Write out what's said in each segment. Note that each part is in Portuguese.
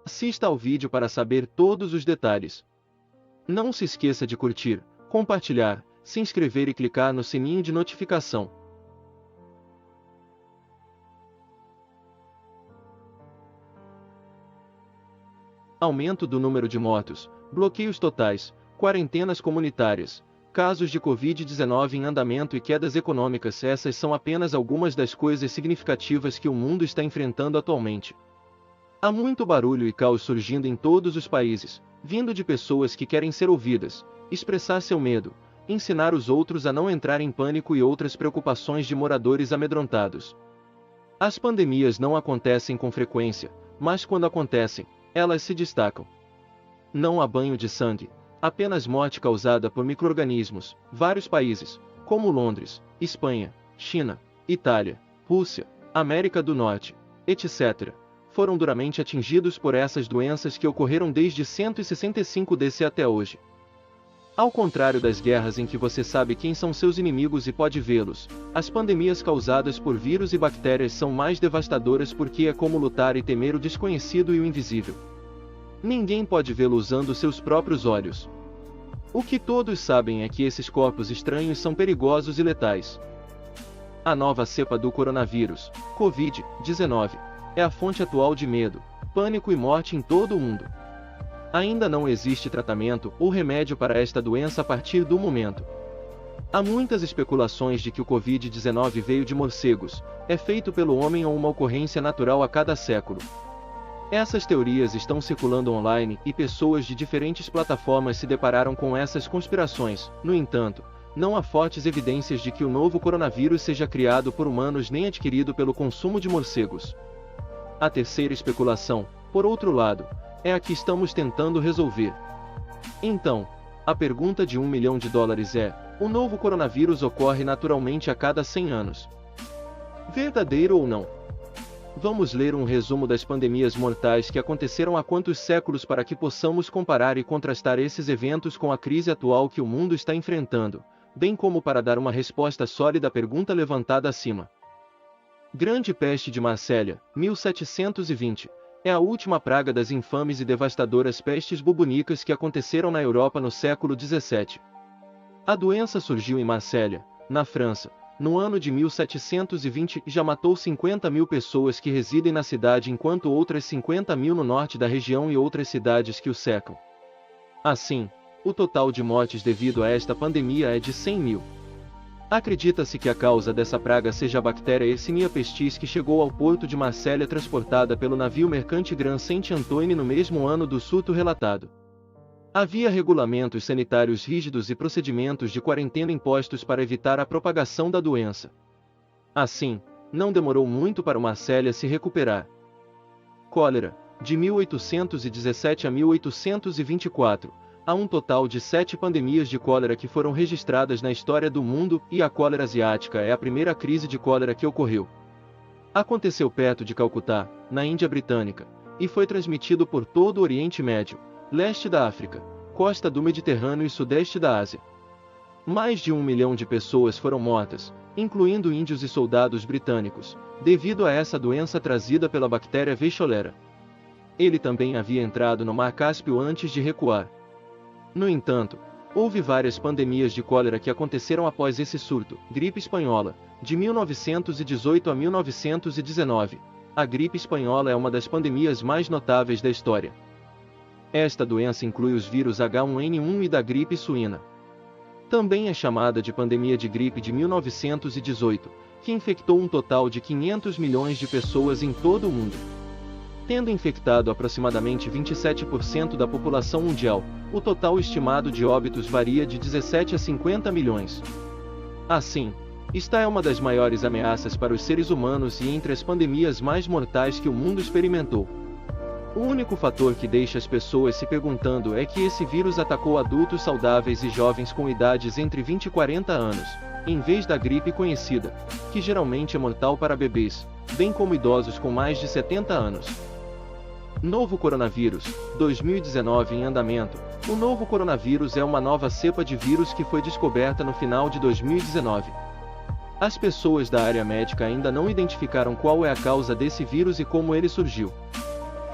Assista ao vídeo para saber todos os detalhes. Não se esqueça de curtir, compartilhar, se inscrever e clicar no sininho de notificação. Aumento do número de mortos, bloqueios totais, quarentenas comunitárias, casos de Covid-19 em andamento e quedas econômicas. Essas são apenas algumas das coisas significativas que o mundo está enfrentando atualmente. Há muito barulho e caos surgindo em todos os países, vindo de pessoas que querem ser ouvidas, expressar seu medo, ensinar os outros a não entrar em pânico e outras preocupações de moradores amedrontados. As pandemias não acontecem com frequência, mas quando acontecem, elas se destacam. Não há banho de sangue, apenas morte causada por micro-organismos. Vários países, como Londres, Espanha, China, Itália, Rússia, América do Norte, etc., foram duramente atingidos por essas doenças que ocorreram desde 165 DC até hoje. Ao contrário das guerras em que você sabe quem são seus inimigos e pode vê-los, as pandemias causadas por vírus e bactérias são mais devastadoras porque é como lutar e temer o desconhecido e o invisível. Ninguém pode vê-lo usando seus próprios olhos. O que todos sabem é que esses corpos estranhos são perigosos e letais. A nova cepa do coronavírus, Covid-19, é a fonte atual de medo, pânico e morte em todo o mundo. Ainda não existe tratamento ou remédio para esta doença a partir do momento. Há muitas especulações de que o Covid-19 veio de morcegos, é feito pelo homem ou uma ocorrência natural a cada século. Essas teorias estão circulando online e pessoas de diferentes plataformas se depararam com essas conspirações. No entanto, não há fortes evidências de que o novo coronavírus seja criado por humanos nem adquirido pelo consumo de morcegos. A terceira especulação, por outro lado, é a que estamos tentando resolver. Então, a pergunta de $1 milhão é: o novo coronavírus ocorre naturalmente a cada 100 anos? Verdadeiro ou não? Vamos ler um resumo das pandemias mortais que aconteceram há quantos séculos para que possamos comparar e contrastar esses eventos com a crise atual que o mundo está enfrentando, bem como para dar uma resposta sólida à pergunta levantada acima. Grande Peste de Marsella, 1720, é a última praga das infames e devastadoras pestes bubunicas que aconteceram na Europa no século XVII. A doença surgiu em Marsella, na França, no ano de 1720 e já matou 50.000 pessoas que residem na cidade, enquanto outras 50.000 no norte da região e outras cidades que o cercam. Assim, o total de mortes devido a esta pandemia é de 100.000. Acredita-se que a causa dessa praga seja a bactéria Yersinia pestis que chegou ao porto de Marsella transportada pelo navio mercante Grand Saint-Antoine no mesmo ano do surto relatado. Havia regulamentos sanitários rígidos e procedimentos de quarentena impostos para evitar a propagação da doença. Assim, não demorou muito para Marsella se recuperar. Cólera, de 1817 a 1824. Há um total de 7 pandemias de cólera que foram registradas na história do mundo, e a cólera asiática é a primeira crise de cólera que ocorreu. Aconteceu perto de Calcutá, na Índia Britânica, e foi transmitido por todo o Oriente Médio, leste da África, costa do Mediterrâneo e sudeste da Ásia. Mais de 1 milhão de pessoas foram mortas, incluindo índios e soldados britânicos, devido a essa doença trazida pela bactéria Veixolera. Ele também havia entrado no Mar Cáspio antes de recuar. No entanto, houve várias pandemias de cólera que aconteceram após esse surto. Gripe espanhola, de 1918 a 1919. A gripe espanhola é uma das pandemias mais notáveis da história. Esta doença inclui os vírus H1N1 e da gripe suína. Também é chamada de pandemia de gripe de 1918, que infectou um total de 500 milhões de pessoas em todo o mundo. Tendo infectado aproximadamente 27% da população mundial, o total estimado de óbitos varia de 17 a 50 milhões. Assim, esta é uma das maiores ameaças para os seres humanos e entre as pandemias mais mortais que o mundo experimentou. O único fator que deixa as pessoas se perguntando é que esse vírus atacou adultos saudáveis e jovens com idades entre 20 e 40 anos, em vez da gripe conhecida, que geralmente é mortal para bebês, bem como idosos com mais de 70 anos. Novo coronavírus, 2019 em andamento. O novo coronavírus é uma nova cepa de vírus que foi descoberta no final de 2019. As pessoas da área médica ainda não identificaram qual é a causa desse vírus e como ele surgiu.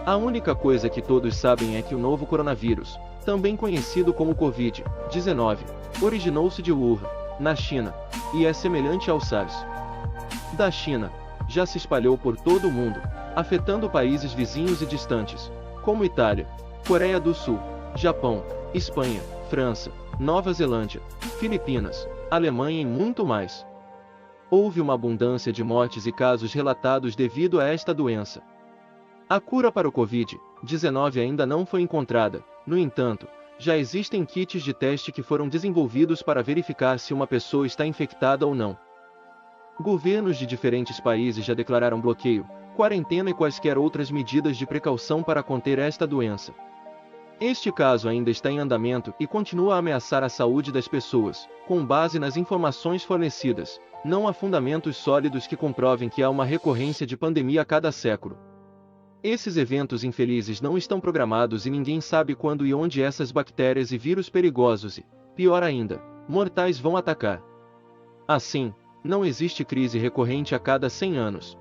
A única coisa que todos sabem é que o novo coronavírus, também conhecido como Covid-19, originou-se de Wuhan, na China, e é semelhante ao SARS. Da China, já se espalhou por todo o mundo, afetando países vizinhos e distantes, como Itália, Coreia do Sul, Japão, Espanha, França, Nova Zelândia, Filipinas, Alemanha e muito mais. Houve uma abundância de mortes e casos relatados devido a esta doença. A cura para o Covid-19 ainda não foi encontrada, no entanto, já existem kits de teste que foram desenvolvidos para verificar se uma pessoa está infectada ou não. Governos de diferentes países já declararam bloqueio, quarentena e quaisquer outras medidas de precaução para conter esta doença. Este caso ainda está em andamento e continua a ameaçar a saúde das pessoas, com base nas informações fornecidas. Não há fundamentos sólidos que comprovem que há uma recorrência de pandemia a cada século. Esses eventos infelizes não estão programados e ninguém sabe quando e onde essas bactérias e vírus perigosos e, pior ainda, mortais vão atacar. Assim, não existe crise recorrente a cada 100 anos.